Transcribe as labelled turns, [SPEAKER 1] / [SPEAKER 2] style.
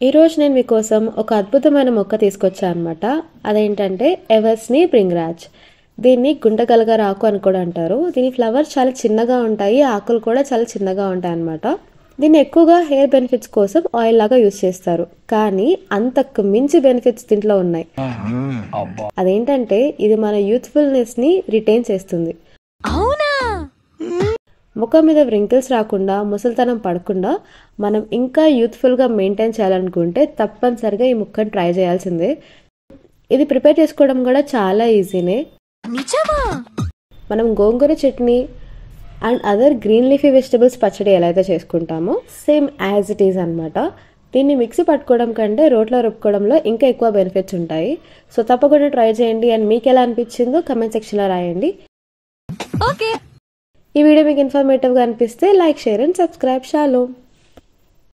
[SPEAKER 1] ఈరోజు నేను మీకోసం ఒక అద్భుతమైన మొక్క తీసుకొచ్చాను అనమాట. అదేంటంటే ఎవర్స్ని బ్రింగ్రాజ్. దీన్ని గుంటగలగర ఆకు అని కూడా అంటారు. దీని ఫ్లవర్స్ చాలా చిన్నగా ఉంటాయి, ఆకులు కూడా చాలా చిన్నగా ఉంటాయి అన్నమాట. దీన్ని ఎక్కువగా హెయిర్ బెనిఫిట్స్ కోసం ఆయిల్ లాగా యూజ్ చేస్తారు, కానీ అంతకు మించి బెనిఫిట్స్ దీంట్లో ఉన్నాయి. అదేంటంటే ఇది మన యూత్ఫుల్నెస్ ని రిటైన్ చేస్తుంది. ముఖం మీద వ్రింకిల్స్ రాకుండా, ముసలితనం పడకుండా మనం ఇంకా యూత్ఫుల్గా మెయింటైన్ చేయాలనుకుంటే తప్పనిసరిగా ఈ ముక్కను ట్రై చేయాల్సిందే. ఇది ప్రిపేర్ చేసుకోవడం కూడా చాలా ఈజీనే. మనం gongura chutney and other green leafy vegetables పచ్చడి ఎలా అయితే చేసుకుంటామో సేమ్ యాజ్ ఇట్ ఈజ్ అనమాట. దీన్ని మిక్సీ పట్టుకోవడం కంటే రోట్లో రుబ్బుకోవడంలో ఇంకా ఎక్కువ బెనిఫిట్స్ ఉంటాయి. సో తప్పకుండా ట్రై చేయండి. అండ్ మీకు ఎలా అనిపించిందో కమెంట్ సెక్షన్లో రాయండి. ఈ వీడియో మీకు ఇన్ఫర్మేటివ్గా అనిపిస్తే like, share and subscribe. Shallow.